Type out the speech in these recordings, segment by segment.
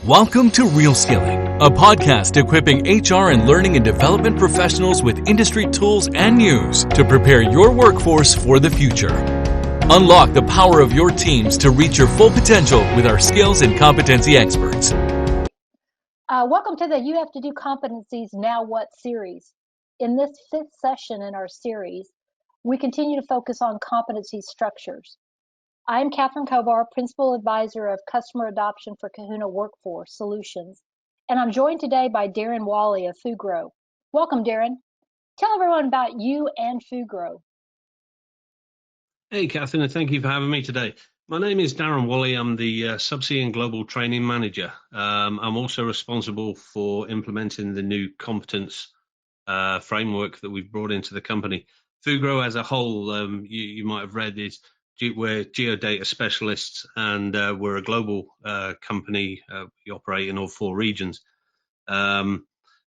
Welcome to Real Skilling, a podcast equipping HR and learning and development professionals with industry tools and news to prepare your workforce for the future. Unlock the power of your teams to reach your full potential with our skills and competency experts. Welcome to the You Have to Do Competencies Now What series. In this fifth session in our series, we continue to focus on competency structures. I'm Catherine Kovar, Principal Advisor of Customer Adoption for Kahuna Workforce Solutions, and I'm joined today by Darren Wally of Fugro. Welcome, Darren. Tell everyone about you and Fugro. Hey, Catherine, and thank you for having me today. My name is Darren Wally. I'm the Subsea and Global Training Manager. I'm also responsible for implementing the new competence framework that we've brought into the company. Fugro as a whole, you might have read, we're geodata specialists, and we're a global company. We operate in all four regions. So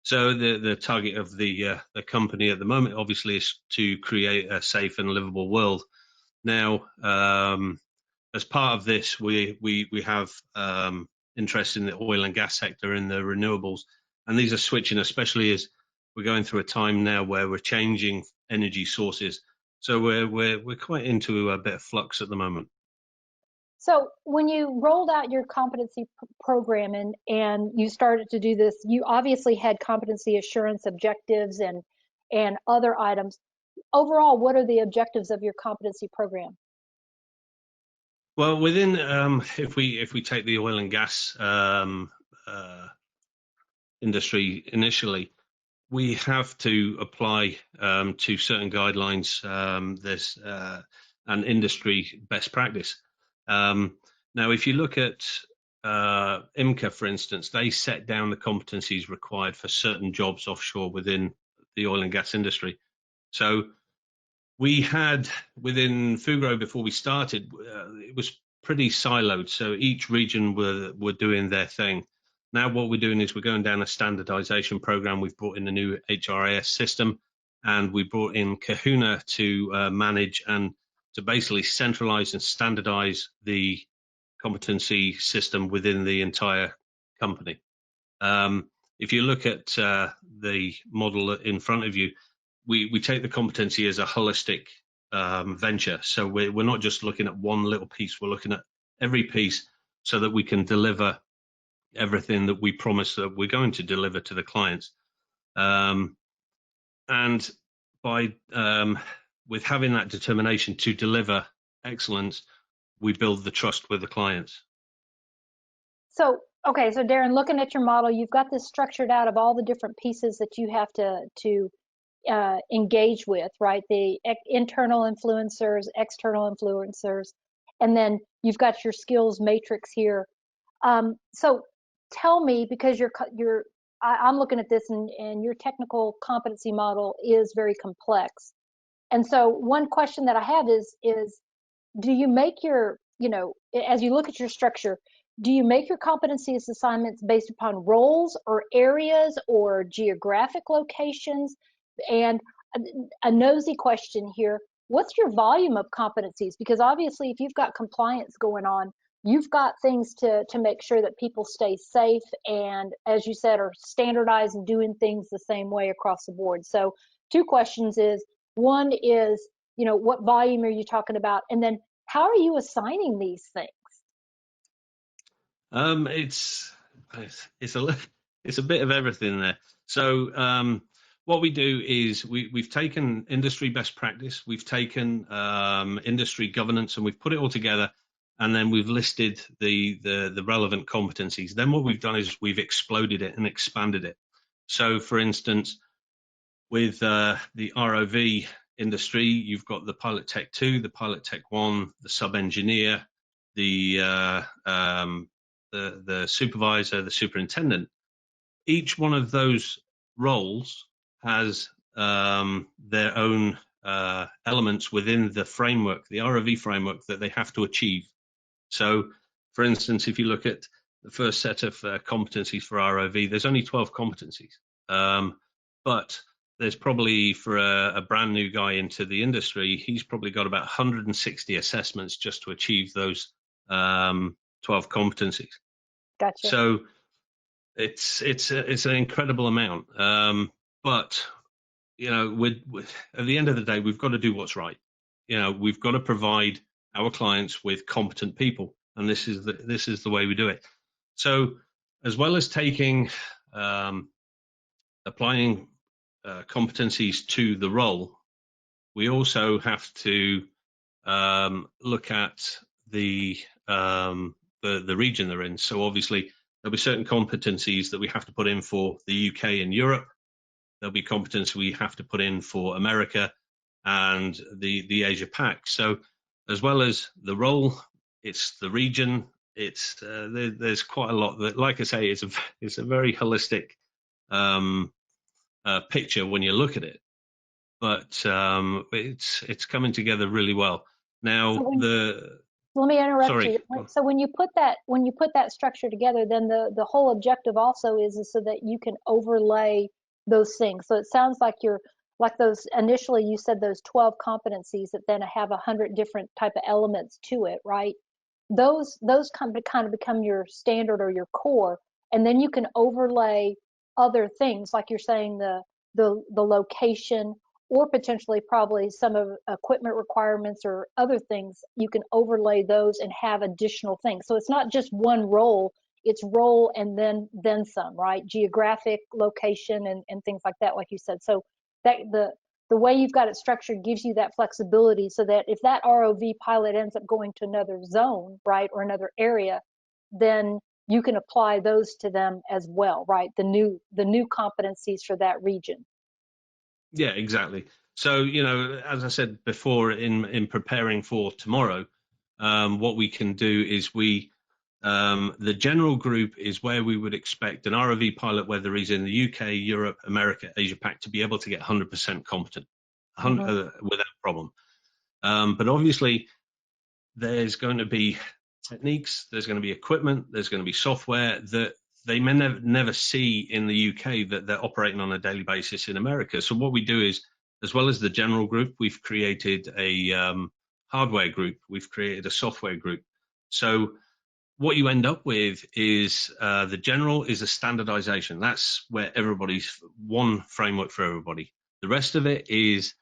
the target of the company at the moment, obviously, is to create a safe and livable world. Now, as part of this, we have interest in the oil and gas sector, in the renewables, and these are switching, especially as we're going through a time now where we're changing energy sources. So we're quite into a bit of flux at the moment. So when you rolled out your competency program and you started to do this, you obviously had competency assurance objectives and other items. Overall, what are the objectives of your competency program? Well, within if we take the oil and gas industry initially, we have to apply to certain guidelines. There's an industry best practice. Now, if you look at IMCA, for instance, they set down the competencies required for certain jobs offshore within the oil and gas industry. So we had within Fugro, before we started, it was pretty siloed. So each region were doing their thing. Now what we're doing is we're going down a standardization program. We've brought in a new HRIS system, and we brought in Kahuna to manage and to basically centralize and standardize the competency system within the entire company. If you look at the model in front of you, we take the competency as a holistic venture. So we're not just looking at one little piece, we're looking at every piece so that we can deliver everything that we promise that we're going to deliver to the clients. And by with having that determination to deliver excellence, we build the trust with the clients. So Darren, looking at your model, you've got this structured out of all the different pieces that you have to engage with, right? The internal influencers, external influencers, and then you've got your skills matrix here. So tell me, because I'm looking at this, and your technical competency model is very complex. And so one question that I have is do you make your, as you look at your structure, do you make your competency assignments based upon roles or areas or geographic locations? And a nosy question here, what's your volume of competencies? Because obviously if you've got compliance going on, you've got things to make sure that people stay safe and, as you said, are standardized and doing things the same way across the board. So two questions is, one is, what volume are you talking about? And then how are you assigning these things? It's a bit of everything there. So what we do is we've taken industry best practice, we've taken industry governance, and we've put it all together, and then we've listed the relevant competencies. Then what we've done is we've exploded it and expanded it. So, for instance, with the ROV industry, you've got the Pilot Tech 2, the Pilot Tech 1, the sub-engineer, the supervisor, the superintendent. Each one of those roles has their own elements within the framework, the ROV framework, that they have to achieve. So, for instance, if you look at the first set of competencies for ROV, there's only 12 competencies. But there's probably, for a brand new guy into the industry, he's probably got about 160 assessments just to achieve those 12 competencies. Gotcha. So It's an incredible amount. But at the end of the day, we've got to do what's right. We've got to provide our clients with competent people, and this is the way we do it. So, as well as applying competencies to the role, we also have to look at the region they're in. So obviously there'll be certain competencies that we have to put in for the UK and Europe. There'll be competence we have to put in for America and the Asia Pac. So as well as the role, it's the region. There's quite a lot that, like I say, it's a very holistic picture when you look at it. But it's coming together really well. Now let me interrupt sorry. you. So when you put that structure together, then the whole objective also is so that you can overlay those things. So it sounds like you're like those initially you said those 12 competencies that then have 100 different type of elements to it, right? Those kind of become your standard or your core, and then you can overlay other things like you're saying the location, or potentially probably some of equipment requirements or other things. You can overlay those and have additional things. So it's not just one role, it's role and then some, right? Geographic location and things like that, like you said. So that the way you've got it structured gives you that flexibility so that if that ROV pilot ends up going to another zone, right, or another area, then you can apply those to them as well, right? The new competencies for that region. Yeah, exactly. So, as I said before, in preparing for tomorrow, what we can do is the general group is where we would expect an ROV pilot, whether he's in the UK, Europe, America, Asia Pac, to be able to get 100% competent, without problem. But obviously, there's going to be techniques, there's going to be equipment, there's going to be software that they may never see in the UK that they're operating on a daily basis in America. So what we do is, as well as the general group, we've created a hardware group, we've created a software group. So what you end up with is the general is a standardization. That's where everybody's one framework for everybody. The rest of it is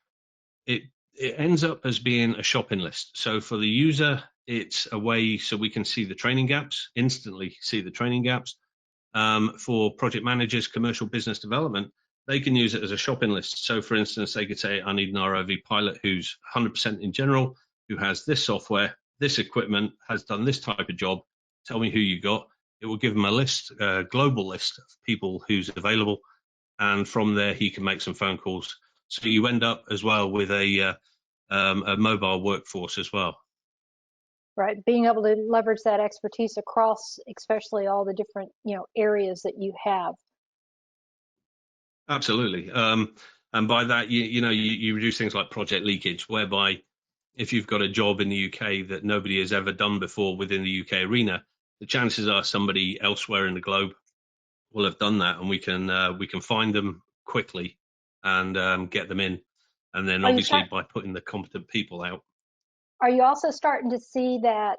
it ends up as being a shopping list. So for the user, it's a way so we can see the training gaps, instantly see the training gaps. For project managers, commercial business development, they can use it as a shopping list. So for instance, they could say, I need an ROV pilot who's 100% in general, who has this software, this equipment, has done this type of job. Tell me who you got. It will give him a list, a global list of people who's available. And from there, he can make some phone calls. So you end up as well with a mobile workforce as well. Right, being able to leverage that expertise across, especially all the different areas that you have. Absolutely, and by that you reduce things like project leakage, whereby if you've got a job in the UK that nobody has ever done before within the UK arena, the chances are somebody elsewhere in the globe will have done that, and we can find them quickly and get them in, and then obviously by putting the competent people out. Are you also starting to see that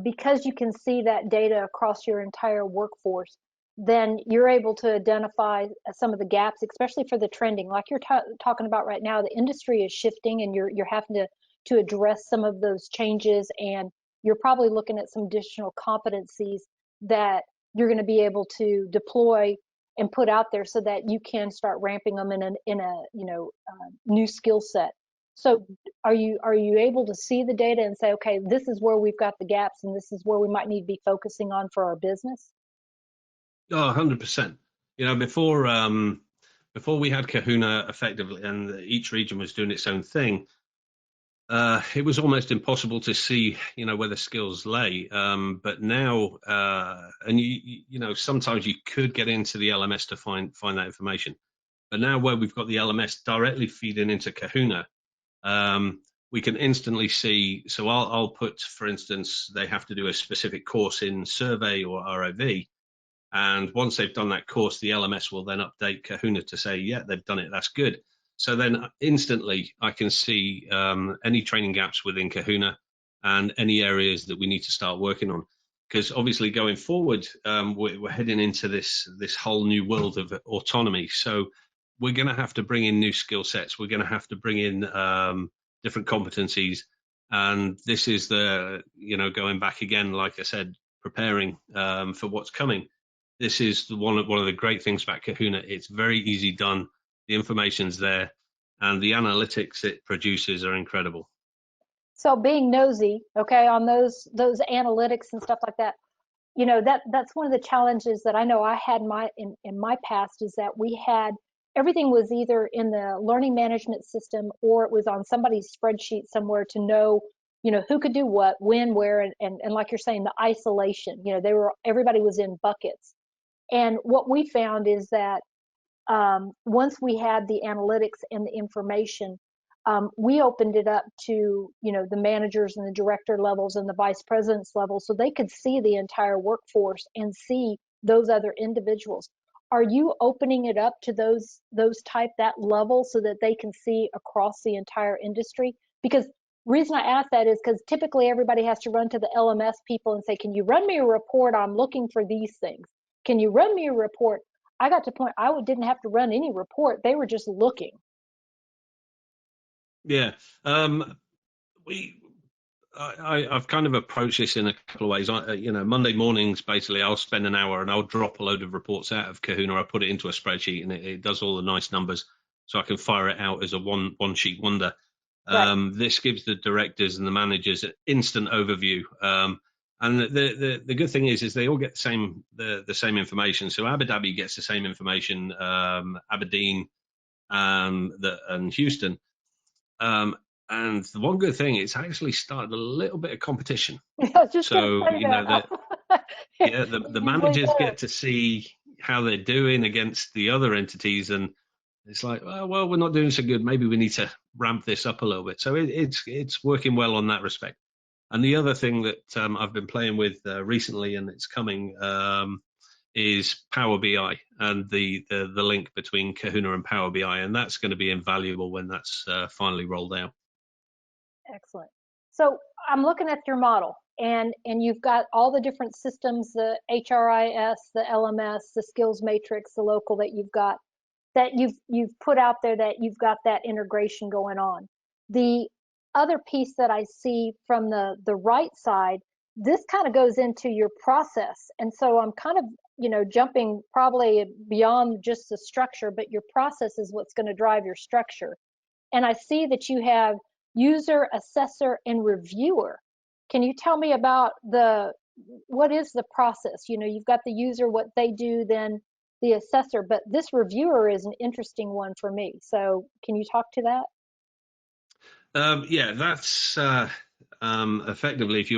because you can see that data across your entire workforce, then you're able to identify some of the gaps, especially for the trending, like you're talking about right now. The industry is shifting, and you're having to address some of those changes, and you're probably looking at some additional competencies that you're going to be able to deploy and put out there so that you can start ramping them in a new skill set. So are you able to see the data and say, okay, this is where we've got the gaps and this is where we might need to be focusing on for our business? Oh, 100%. Before we had Kahuna effectively, and each region was doing its own thing, it was almost impossible to see, where the skills lay. But now, and sometimes you could get into the LMS to find that information. But now, where we've got the LMS directly feeding into Kahuna, we can instantly see. So I'll put, for instance, they have to do a specific course in survey or ROV. And once they've done that course, the LMS will then update Kahuna to say, yeah, they've done it. That's good. So then instantly I can see any training gaps within Kahuna and any areas that we need to start working on. because obviously going forward, we're heading into this whole new world of autonomy. So we're going to have to bring in new skill sets. We're going to have to bring in different competencies, and this is going back again, like I said, preparing for what's coming. This is one of the great things about Kahuna. It's very easy done. The information's there, and the analytics it produces are incredible. So being nosy, okay, on those analytics and stuff like that, that's one of the challenges that I know I had in my past, is that we had everything was either in the learning management system or it was on somebody's spreadsheet somewhere to know, who could do what, when, where, and like you're saying, the isolation, everybody was in buckets. And what we found is that once we had the analytics and the information, we opened it up to the managers and the director levels and the vice presidents level, so they could see the entire workforce and see those other individuals. Are you opening it up to that level so that they can see across the entire industry? Because reason I ask that is because typically everybody has to run to the LMS people and say, can you run me a report? I'm looking for these things. Can you run me a report? I got to the point didn't have to run any report. They were just looking. Yeah. I've kind of approached this in a couple of ways. Monday mornings, basically, I'll spend an hour and I'll drop a load of reports out of Kahuna. I put it into a spreadsheet and it does all the nice numbers, so I can fire it out as a one sheet wonder. Right. This gives the directors and the managers an instant overview. And the good thing is they all get the same information. So Abu Dhabi gets the same information, Aberdeen and Houston. And the one good thing, it's actually started a little bit of competition. I was just going to So say that. the managers get to see how they're doing against the other entities, and it's like, well, we're not doing so good. Maybe we need to ramp this up a little bit. So it's working well on that respect. And the other thing that I've been playing with recently, and it's coming, is Power BI and the link between Kahuna and Power BI, and that's going to be invaluable when that's finally rolled out. Excellent. So I'm looking at your model, and you've got all the different systems, the HRIS, the LMS, the skills matrix, the local that you've put out there, that you've got that integration going on. The other piece that I see from the right side, this kind of goes into your process. And so I'm kind of, jumping probably beyond just the structure, but your process is what's going to drive your structure. And I see that you have user, assessor, and reviewer. Can you tell me about what is the process? You've got the user, what they do, then the assessor, but this reviewer is an interesting one for me. So can you talk to that? Yeah, that's effectively, if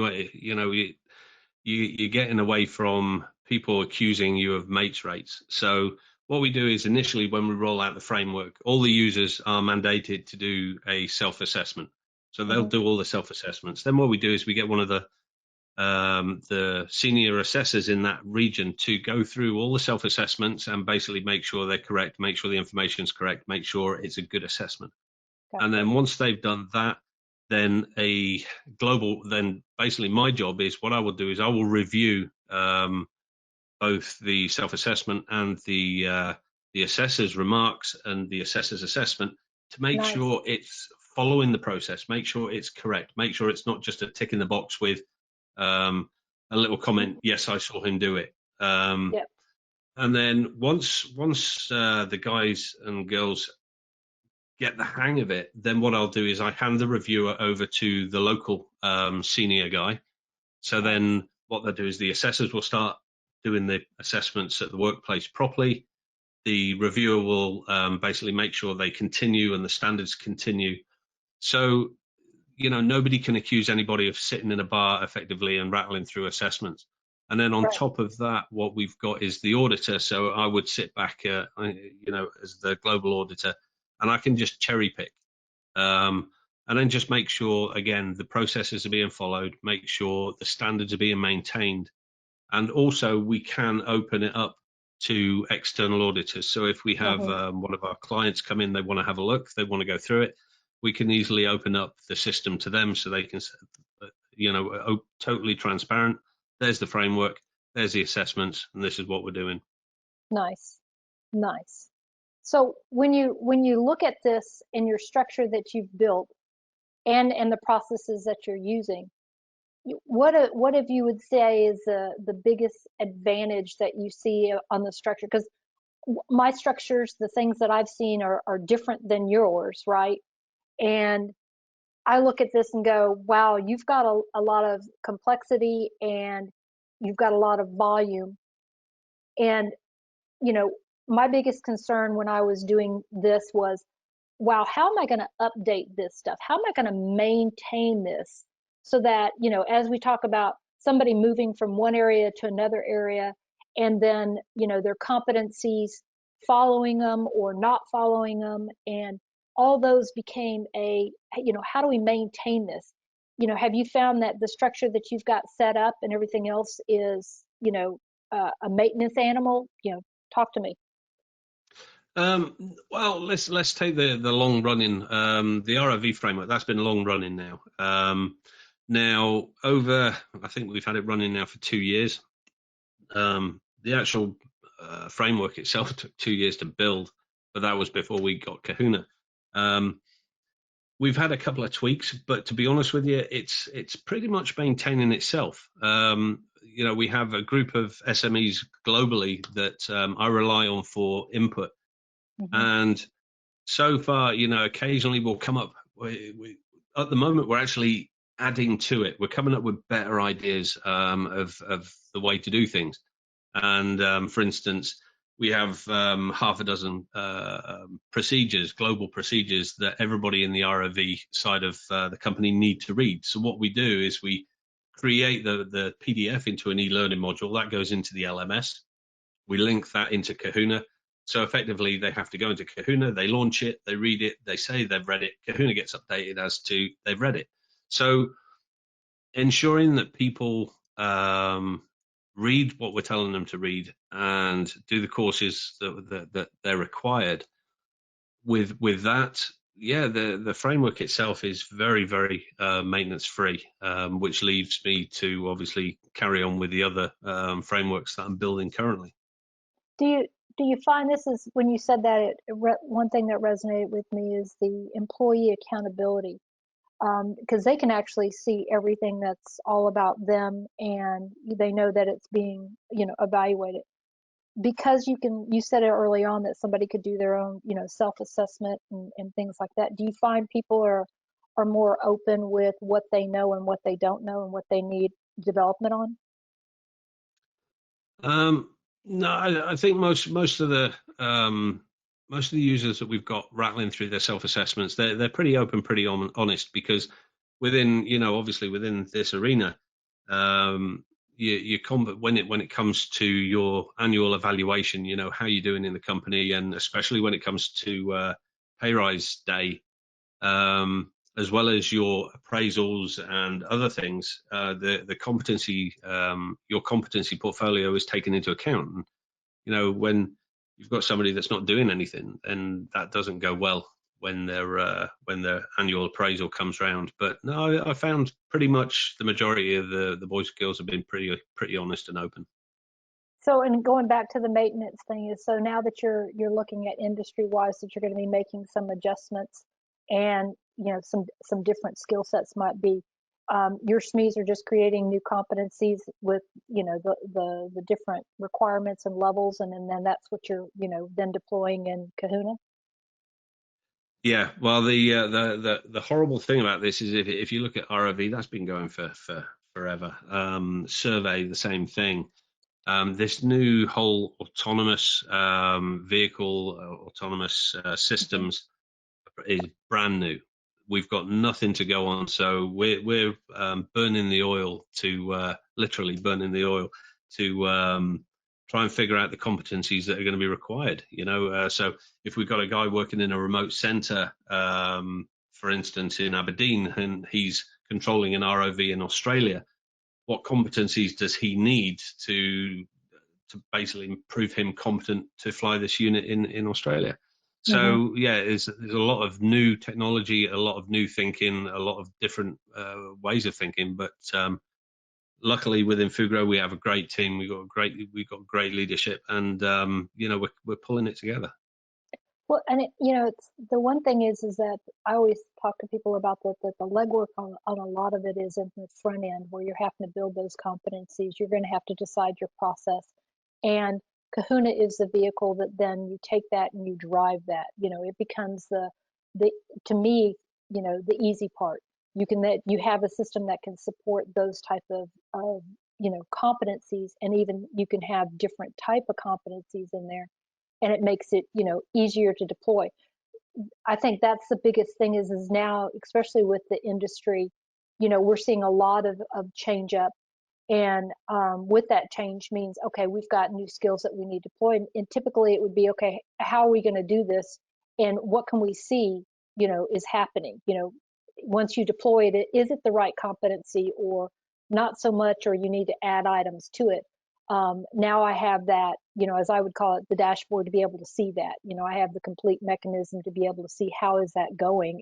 you're getting away from people accusing you of mates rates. So what we do is initially, when we roll out the framework, all the users are mandated to do a self-assessment. So they'll do all the self-assessments. Then what we do is we get one of the senior assessors in that region to go through all the self-assessments and basically make sure they're correct, make sure the information is correct, make sure it's a good assessment. Gotcha. And then once they've done that, then basically my job is, what I will do is I will review both the self-assessment and the assessor's remarks and the assessor's assessment to make sure it's following the process, make sure it's correct, make sure it's not just a tick in the box with a little comment, yes, I saw him do it. Yep. And then once the guys and girls get the hang of it, then what I'll do is I hand the reviewer over to the local senior guy. So then what they'll do is the assessors will start doing the assessments at the workplace properly. The reviewer will basically make sure they continue and the standards continue. So, nobody can accuse anybody of sitting in a bar effectively and rattling through assessments. And then on top of that, what we've got is the auditor. So I would sit back, as the global auditor, and I can just cherry pick. And then just make sure, again, the processes are being followed, make sure the standards are being maintained. And also we can open it up to external auditors. So if we have one of our clients come in, they want to have a look, they want to go through it, we can easily open up the system to them so they can, totally transparent. there's the framework, there's the assessments, and this is what we're doing. Nice, nice. So when you look at this in your structure that you've built and the processes that you're using, what if you would say is the biggest advantage that you see on the structure? Because my structures, the things that I've seen are different than yours, right? And I look at this and go, wow, you've got a lot of complexity and you've got a lot of volume. And, you know, my biggest concern when I was doing this was, wow, how am I going to update this stuff? How am I going to maintain this so that, as we talk about somebody moving from one area to another area and then, their competencies following them or not following them, and all those became how do we maintain this? Have you found that the structure that you've got set up and everything else is, a maintenance animal? Talk to me. Well, let's take the long running the ROV framework. That's been long running now. Now I think we've had it running now for 2 years. The actual framework itself took 2 years to build, but that was before we got Kahuna. We've had a couple of tweaks, but to be honest with you, it's pretty much maintaining itself. We have a group of SMEs globally that I rely on for input. Mm-hmm. And so far, occasionally we'll come up. At the moment, we're actually adding to it. We're coming up with better ideas of the way to do things. And for instance, we have half a dozen procedures, global procedures that everybody in the ROV side of the company need to read. So what we do is we create the PDF into an e-learning module that goes into the LMS. We link that into Kahuna. So effectively, they have to go into Kahuna, they launch it, they read it, they say they've read it. Kahuna gets updated as to they've read it. So ensuring that people read what we're telling them to read and do the courses that they're required. With that, the framework itself is very, very maintenance free, which leaves me to obviously carry on with the other frameworks that I'm building currently. Do you find this is when you said that one thing that resonated with me is the employee accountability, because they can actually see everything that's all about them and they know that it's being evaluated, because you said it early on that somebody could do their own self-assessment and things like that. Do you find people are more open with what they know and what they don't know and what they need development on? No, I think most of the users that we've got rattling through their self-assessments, they're pretty open, pretty honest, because within obviously within this arena, when it comes to your annual evaluation, how you're doing in the company, and especially when it comes to pay rise day, as well as your appraisals and other things, the competency, your competency portfolio is taken into account. And, when you've got somebody that's not doing anything, and that doesn't go well when their annual appraisal comes round. But no, I found pretty much the majority of the boys and girls have been pretty honest and open. So, and going back to the maintenance thing, is so now that you're looking at industry wise, that you're going to be making some adjustments, and some different skill sets might be, your SMEs are just creating new competencies with the different requirements and levels, and then that's what you're then deploying in Kahuna. Yeah, well, the horrible thing about this is if you look at ROV, that's been going for forever. Survey, the same thing. This new whole autonomous vehicle, autonomous systems is brand new. We've got nothing to go on, so we're burning the oil to literally burning the oil to try and figure out the competencies that are going to be required. So if we've got a guy working in a remote centre, for instance, in Aberdeen, and he's controlling an ROV in Australia, what competencies does he need to basically prove him competent to fly this unit in Australia? So there's a lot of new technology, a lot of new thinking, a lot of different ways of thinking. But luckily within Fugro, we have a great team. We've got great leadership, and we're pulling it together. Well, and it's the one thing is that I always talk to people about that the legwork on a lot of it is in the front end where you're having to build those competencies. You're going to have to decide your process, and Kahuna is the vehicle that then you take that and you drive that. It becomes the to me, the easy part. You have a system that can support those type of competencies, and even you can have different type of competencies in there, and it makes it easier to deploy. I think that's the biggest thing is now, especially with the industry, we're seeing a lot of change up, and with that change means, okay, we've got new skills that we need to deploy, and typically it would be, okay, how are we going to do this, and what can we see is happening. Once you deploy it, is it the right competency or not so much, or you need to add items to it. Now I have that, as I would call it, the dashboard, to be able to see that. I have the complete mechanism to be able to see how is that going,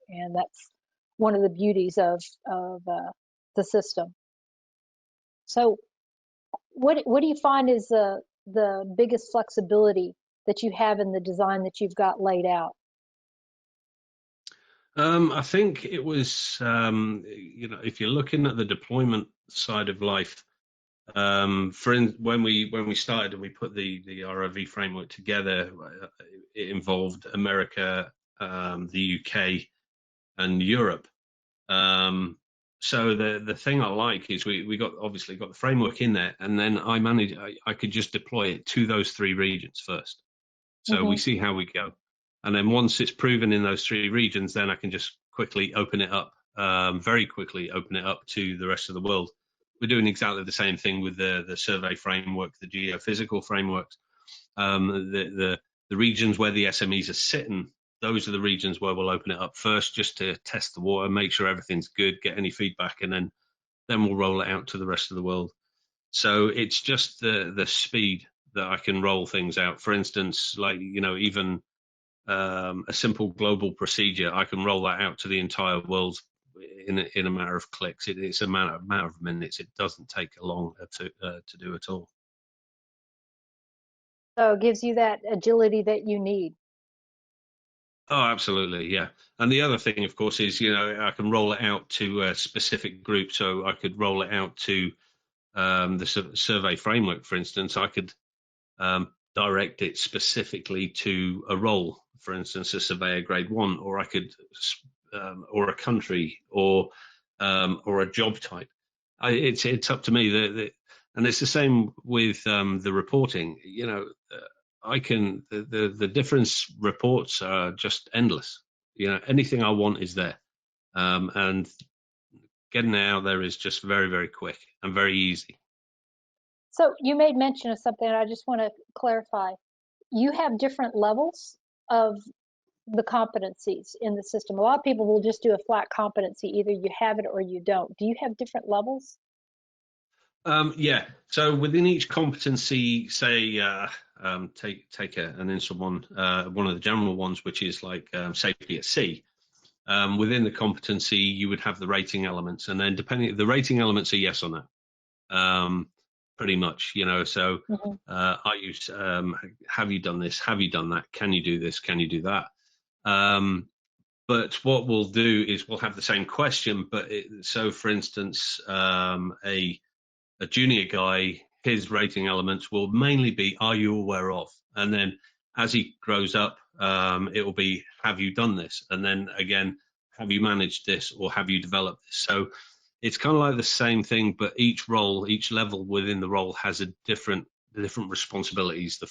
and that's one of the beauties of the system. So, what do you find is the biggest flexibility that you have in the design that you've got laid out? I think it was, if you're looking at the deployment side of life, when we started and we put the ROV framework together, it involved America, the UK, and Europe. So the thing I like is we obviously got the framework in there, and then I could just deploy it to those 3 regions first. So we see how we go. And then once it's proven in those 3 regions, then I can just quickly open it up, very quickly open it up to the rest of the world. We're doing exactly the same thing with the survey framework, the geophysical frameworks. The regions where the SMEs are sitting, those are the regions where we'll open it up first, just to test the water, make sure everything's good, get any feedback, and then we'll roll it out to the rest of the world. So it's just the speed that I can roll things out. For instance, like, even a simple global procedure, I can roll that out to the entire world in a matter of clicks. It's a matter of minutes. It doesn't take long to do at all. So it gives you that agility that you need. Oh, absolutely, yeah. And the other thing, of course, is I can roll it out to a specific group. So I could roll it out to the survey framework, for instance. I could direct it specifically to a role, for instance, a surveyor grade 1, or I could, or a country, or a job type. It's up to me. And it's the same with the reporting. I can the difference reports are just endless. Anything I want is there, and getting it out there is just very, very quick and very easy. So you made mention of something, and I just want to clarify. You have different levels of the competencies in the system. A lot of people will just do a flat competency. Either you have it or you don't. Do you have different levels? Yeah. So within each competency, say, take an instant one of the general ones, which is like safety at sea. Within the competency, you would have the rating elements, and then the rating elements are yes or no. Pretty much, So I use, have you done this? Have you done that? Can you do this? Can you do that? But what we'll do is we'll have the same question, but so for instance, a junior guy, his rating elements will mainly be, are you aware of? And then as he grows up, it will be, have you done this? And then again, have you managed this, or have you developed this? So it's kind of like the same thing, but each level within the role has different responsibilities the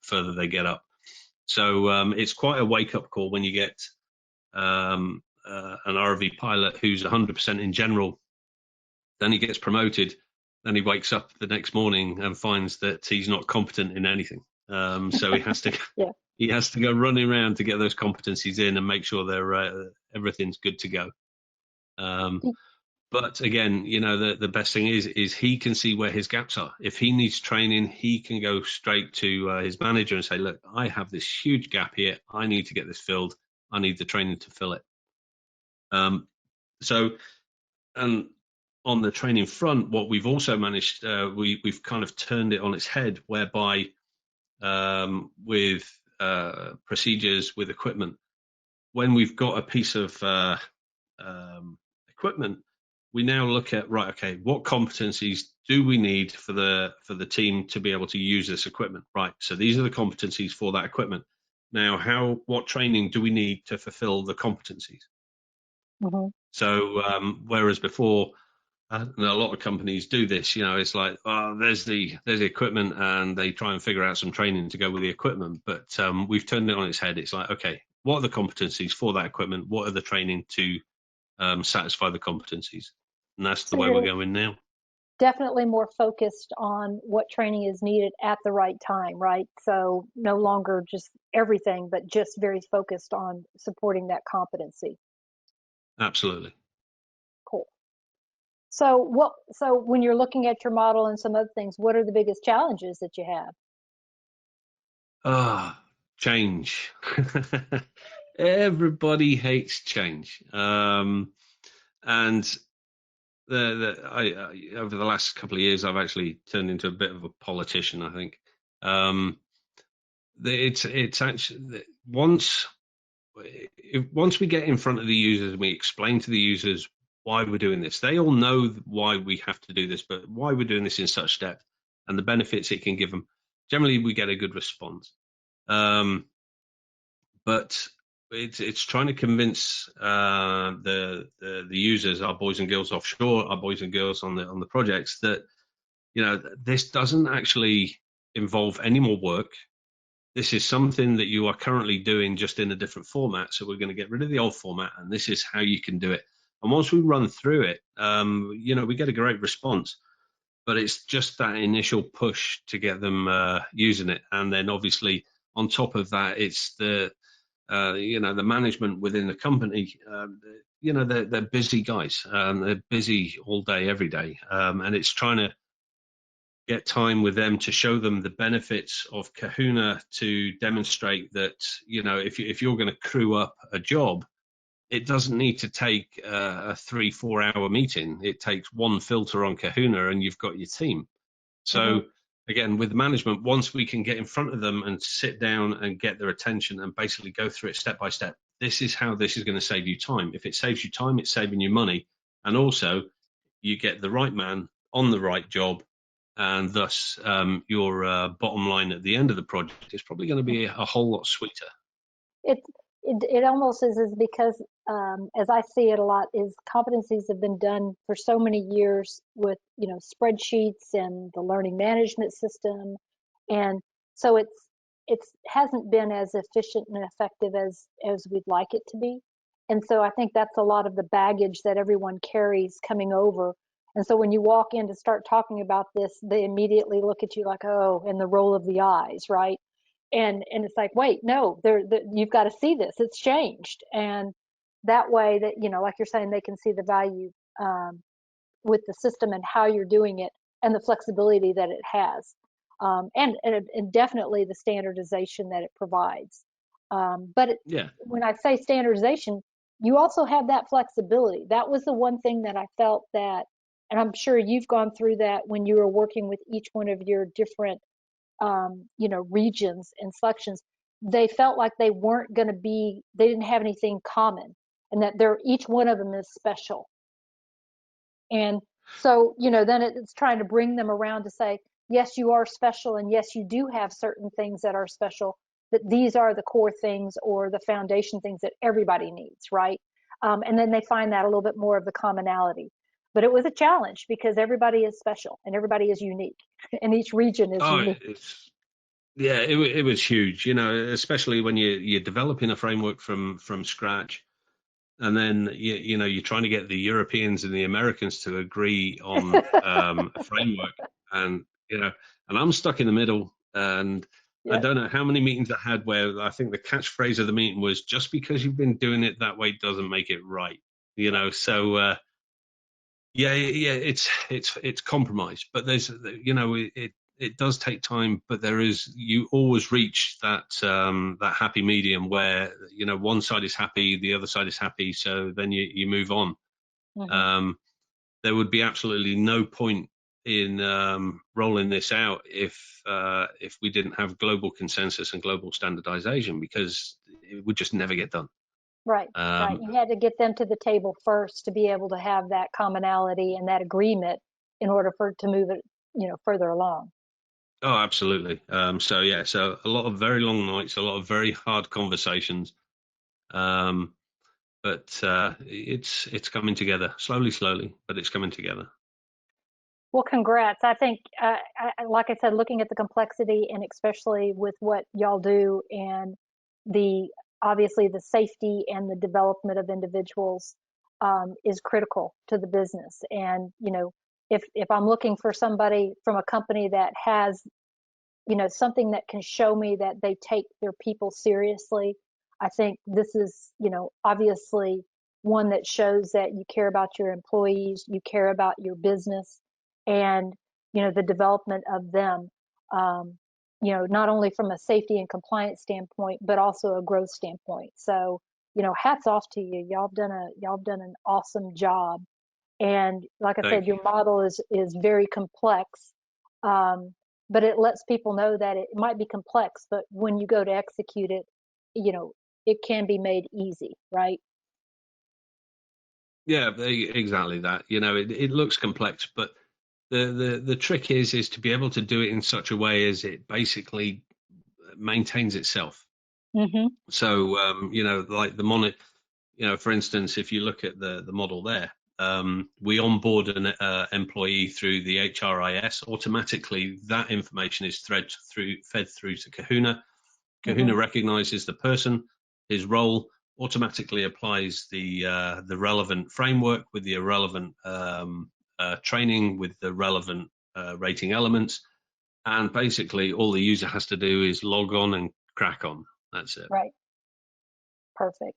further they get up. So it's quite a wake-up call when you get an ROV pilot who's 100% in general. Then he gets promoted. Then he wakes up the next morning and finds that he's not competent in anything. So he has to he has to go running around to get those competencies in and make sure everything's good to go. But again, the best thing is he can see where his gaps are. If he needs training, he can go straight to his manager and say, look, I have this huge gap here. I need to get this filled. I need the training to fill it. on the training front, what we've also managed, we've kind of turned it on its head, whereby with procedures, with equipment, when we've got a piece of equipment, we now look at, right, okay, what competencies do we need for the team to be able to use this equipment? Right, so these are the competencies for that equipment. Now, what training do we need to fulfill the competencies? Mm-hmm. So whereas before, and a lot of companies do this, it's like, oh, there's the equipment, and they try and figure out some training to go with the equipment. But we've turned it on its head. It's like, okay, what are the competencies for that equipment? What are the training to satisfy the competencies? And that's the So way we're you're going now. definitely more focused on what training is needed at the right time, right? So no longer just everything, but just very focused on supporting that competency. Absolutely. Cool. So when you're looking at your model and some other things, what are the biggest challenges that you have? Change. Everybody hates change. And over the last couple of years, I've actually turned into a bit of a politician, I think. It's actually, once we get in front of the users and we explain to the users why we're doing this, they all know why we have to do this, but why we're doing this in such depth and the benefits it can give them. Generally, we get a good response. But it's trying to convince the users, our boys and girls offshore, our boys and girls on the projects, that this doesn't actually involve any more work. This is something that you are currently doing, just in a different format. So we're going to get rid of the old format, and this is how you can do it. And once we run through it, we get a great response. But it's just that initial push to get them using it, and then obviously on top of that, it's the management within the company. They're busy guys. They're busy all day, every day, and it's trying to get time with them to show them the benefits of Kahuna, to demonstrate that if you're going to crew up a job, it doesn't need to take a 3-4 hour meeting. It takes one filter on Kahuna, and you've got your team. So Mm-hmm. again, with management, once we can get in front of them and sit down and get their attention and basically go through it step by step, this is how this is going to save you time. If it saves you time, it's saving you money. And also, you get the right man on the right job. And thus, your bottom line at the end of the project is probably going to be a whole lot sweeter. It it almost is because as I see it a lot, is competencies have been done for so many years with spreadsheets and the learning management system, and so it's hasn't been as efficient and effective as we'd like it to be, and so I think that's a lot of the baggage that everyone carries coming over. And so when you walk in to start talking about this, they immediately look at you like, oh, and the roll of the eyes, right? And it's like, wait, no, you've got to see this, it's changed. And that way, that like you're saying, they can see the value with the system and how you're doing it, and the flexibility that it has, and definitely the standardization that it provides. Yeah. When I say standardization, you also have that flexibility. That was the one thing that I felt that, and I'm sure you've gone through that when you were working with each one of your different regions and selections. They felt like they weren't going to be, they didn't have anything common, and that each one of them is special. And so, then it's trying to bring them around to say, yes, you are special, and yes, you do have certain things that are special, that these are the core things or the foundation things that everybody needs, right? And then they find that a little bit more of the commonality. But it was a challenge because everybody is special and everybody is unique, and each region is Oh, unique. it was huge, especially when you're developing a framework from scratch, and then you're trying to get the Europeans and the Americans to agree on a framework, and and I'm stuck in the middle, and I Yeah. don't know how many meetings I had where I think the catchphrase of the meeting was, just because you've been doing it that way doesn't make it right. So it's compromise, but there's it does take time, but you always reach that happy medium where one side is happy, the other side is happy, so then you move on. Mm-hmm. um there would be absolutely no point in rolling this out if we didn't have global consensus and global standardization, because it would just never get done. Right. You had to get them to the table first to be able to have that commonality and that agreement in order for it to move it, further along. Oh, absolutely. So a lot of very long nights, a lot of very hard conversations, but it's coming together slowly, but it's coming together. Well, congrats. I think, like I said, looking at the complexity and especially with what y'all do and obviously the safety and the development of individuals is critical to the business. And, if I'm looking for somebody from a company that has, something that can show me that they take their people seriously, I think this is, obviously one that shows that you care about your employees, you care about your business, and the development of them, not only from a safety and compliance standpoint, but also a growth standpoint. So hats off to you. Y'all done an awesome job. And like I said, your model is very complex, but it lets people know that it might be complex, but when you go to execute it, it can be made easy, right? Yeah, exactly that. It looks complex, but the trick is to be able to do it in such a way as it basically maintains itself. Mm-hmm. So like the for instance, if you look at the model there, we onboard an employee through the HRIS. Automatically, that information is fed through to Kahuna. Kahuna Mm-hmm. recognizes the person, his role, automatically applies the relevant framework with the relevant training with the relevant rating elements, and basically all the user has to do is log on and crack on. That's it. Right. Perfect.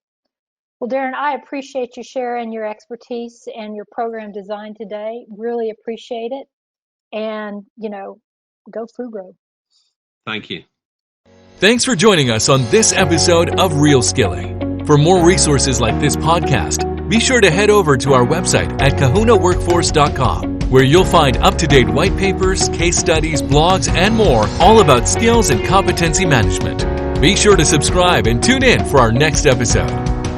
Well, Darren, I appreciate you sharing your expertise and your program design today. Really appreciate it. And, go Fugro. Thank you. Thanks for joining us on this episode of Real Skilling. For more resources like this podcast, be sure to head over to our website at kahunaworkforce.com, where you'll find up-to-date white papers, case studies, blogs, and more, all about skills and competency management. Be sure to subscribe and tune in for our next episode.